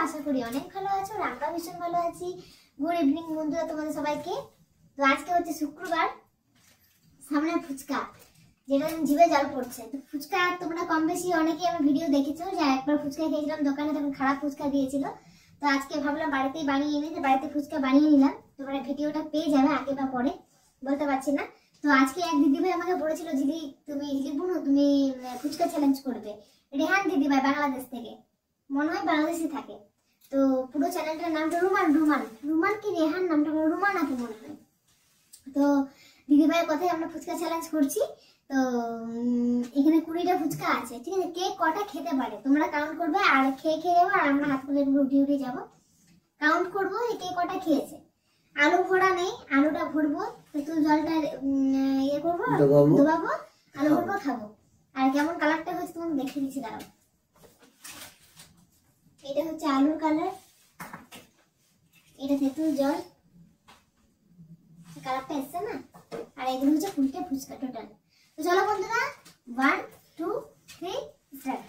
আশা করি অনেক ভালো আছো। আমরা ভীষণ ভালো আছি। গুড ইভিনিং বন্ধুরা তোমাদের সবাইকে। তো আজকে হচ্ছে শুক্রবার, সামনে ফুচকা, যেটা জিভে জল পড়ছে। তো ফুচকা তোমরা কম বেশি অনেকেই আমার ভিডিও দেখেছো যে একবার ফুচকা খেয়েছিলাম দোকানে, তখন খারাপ ফুচকা দিয়েছিল। তো আজকে ভাবলাম বাড়িতেই বানিয়ে এনে যে বাড়িতে ফুচকা বানিয়ে নিলাম। তোমরা ভিডিওটা পেয়ে যাবে আগে বা পরে, বলতে পারছি না। তো আজকে এক দিদিভাই আমাকে বলেছিল, দিদি তুমি তুমি ফুচকা চ্যালেঞ্জ করবে। রেহান দিদিভাই বাংলাদেশ থেকে, মনে হয় বাংলাদেশে থাকে। তো পুরো চ্যানেলটার নামটা রুমান কি রেহান নামটা রুমান আপু মনে হয়। তো দিদিভাইয়ের কথাই আমরা ফুচকা চ্যালেঞ্জ করছি। তো এখানে 20টা ফুচকা আছে, ঠিক আছে। কে কটা খেতে পারে তোমরা কাউন্ট করবে, আর খেয়ে যাবো, আর আমরা হাত তুলে উঠে যাবো, কাউন্ট করবো কে কটা খেয়েছে। আলু ভরা নেই, আলুটা ভরবো, একটু জলটা ইয়ে করবো, ডোবাবো, আলু ভরবো, খাবো। আর কেমন কালারটা হচ্ছে তোমাকে দেখে দিচ্ছি, দাঁড়াও। এটা হচ্ছে আলুর কালার, এটা তেঁতুল জল, কালারটা এসছে না। আর এগুলো হচ্ছে 20টা ফুচকা টোটাল। তো চলো বন্ধুরা, 1 2 3 start.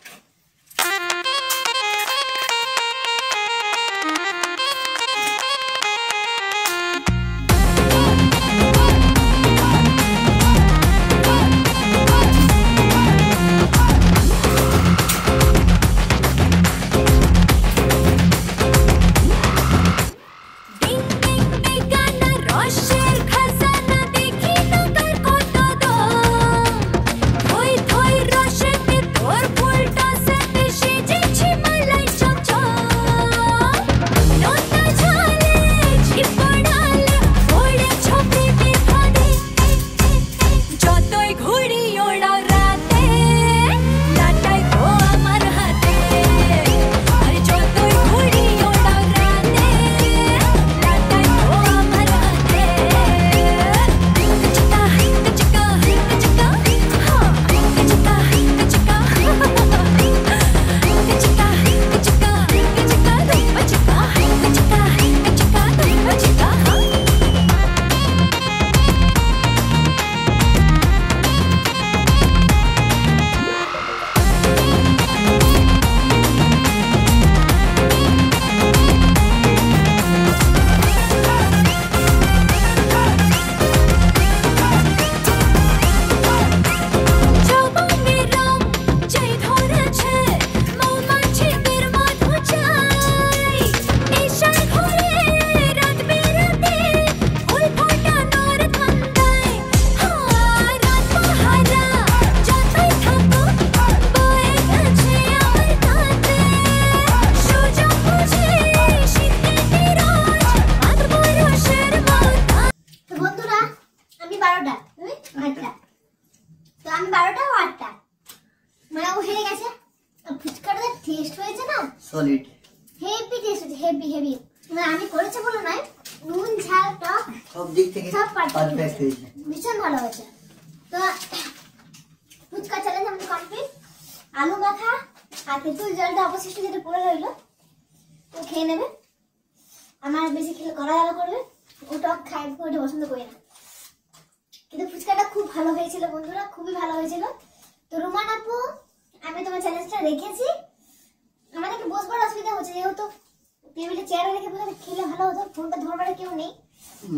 Solid heavy taste, heavy. মানে আমি করেছি বলে নয়, নুন ঝাল টক সব দিক থেকে সব পারফেক্ট হয়েছে, ভীষণ ভালো হয়েছে। তো ফুচকা চ্যালেঞ্জ আমাদের কমপ্লিট। আলু মাখা আর তেঁতুল জলটা অবশিষ্ট যেটা পড়ে রইলো তো খেয়ে নেবে। আমার বেশি খেলে কড়া জ্বালা করবে, ও টক খাই, ওটা পছন্দ করি না। কিন্তু ফুচকাটা খুব ভালো হয়েছিল বন্ধুরা, খুবই ভালো হয়েছিল। তো রুমান আপু, আমি তোমার চ্যালেঞ্জটা রেখেছি। আমাদের একটু বসবার অসুবিধা হচ্ছে, যেহেতু টেবিলে চেয়ারে রেখে বসে খেলে ভালো হতো, ফোনটা ধরবার কেউ নেই,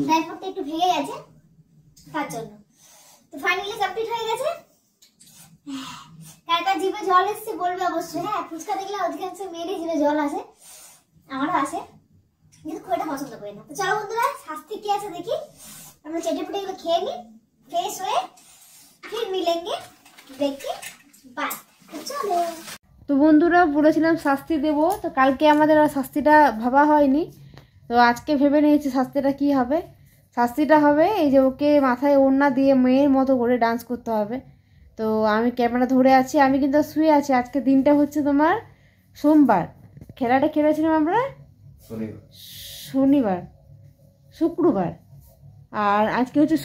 ট্রাইপডটা একটু ভেঙে গেছে তার জন্য। তো ফাইনালি কমপ্লিট হয়ে গেছে। কার কার জিভে জল এসছে বলবে অবশ্যই। হ্যাঁ, ফুচকা দেখলে অধিকাংশ মেয়েরই জিভে জল আসে, আমারও আসে, কিন্তু খুব একটা পছন্দ করি না। তো চলো বন্ধুরা, শাস্তি কি আছে দেখি। আমরা চেটে পুটে এগুলো খেয়ে নিই, ফ্রেশ হয়ে ফির মিলেंगे, দেখি বাই। চলো। তো বন্ধুরা, বলেছিলাম শাস্তি দেব, তো কালকে আমাদের আর শাস্তিটা ভাবা হয়নি। তো আজকে ভেবে নিয়েছি শাস্তিটা কি হবে। শাস্তিটা হবে এই যে ওকে মাথায় ওড়না দিয়ে মেয়ের মতো করে ডান্স করতে হবে। তো আমি ক্যামেরা ধরে আছি, আমি কিন্তু শুয়ে আছি। আজকে দিনটা হচ্ছে তোমার সোমবার, খেলাটা খেলেছিলাম আমরা শুক্রবার। আর আজকে হচ্ছে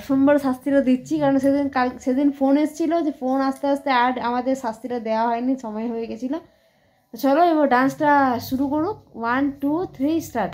সোমবার শাস্তিটা দিচ্ছি, কারণ সেদিন ফোন এসেছিলো যে ফোন আস্তে আস্তে আর আমাদের শাস্তিটা দেওয়া হয়নি, সময় হয়ে গেছিলো। তো চলো এবার ডান্সটা শুরু করুক। 1 2 3 স্টার্ট।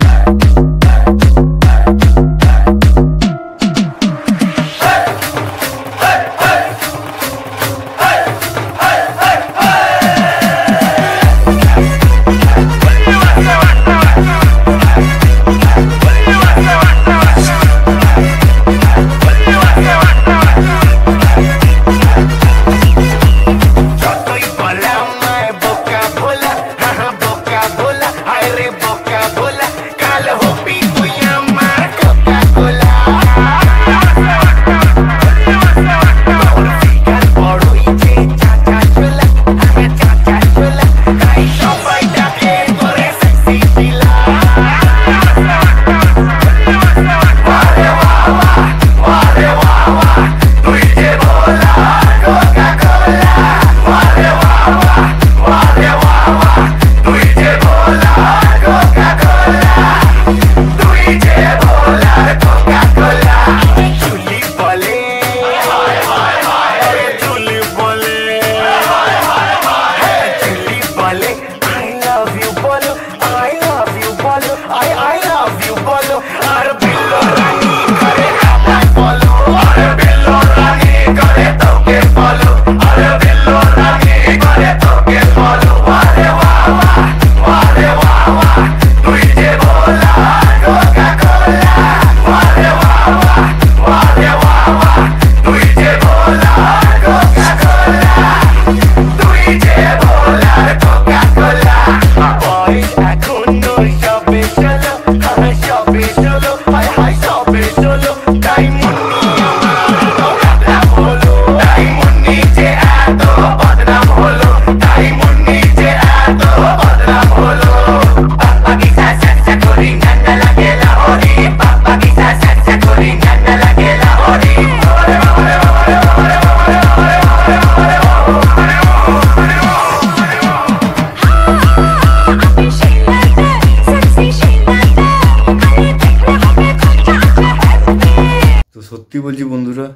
সত্যি বলছি বন্ধুরা,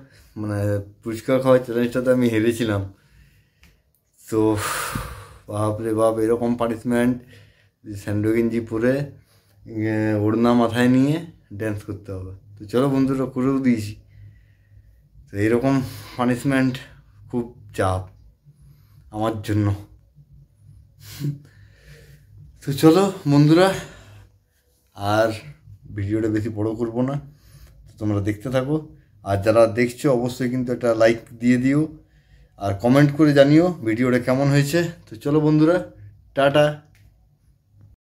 মানে ফুচকা খাওয়ার চ্যালেঞ্জটাতে আমি হেরেছিলাম। তো বাপরে বাপ, এরকম পানিশমেন্ট স্যান্ডো গেঞ্জি পরে ওড়না মাথায় নিয়ে ড্যান্স করতে হবে। তো চলো বন্ধুরা, করেও দিয়েছি। তো এরকম পানিশমেন্ট খুব চাপ আমার জন্য। তো চলো বন্ধুরা, আর ভিডিওটা বেশি বড় করবো না, তোমরা দেখতে থাকো। আর যারা দেখছো অবশ্যই কিন্তু একটা লাইক দিয়ে দিও আর কমেন্ট করে জানিও ভিডিওটা কেমন হয়েছে। তো চলো বন্ধুরা, টাটা।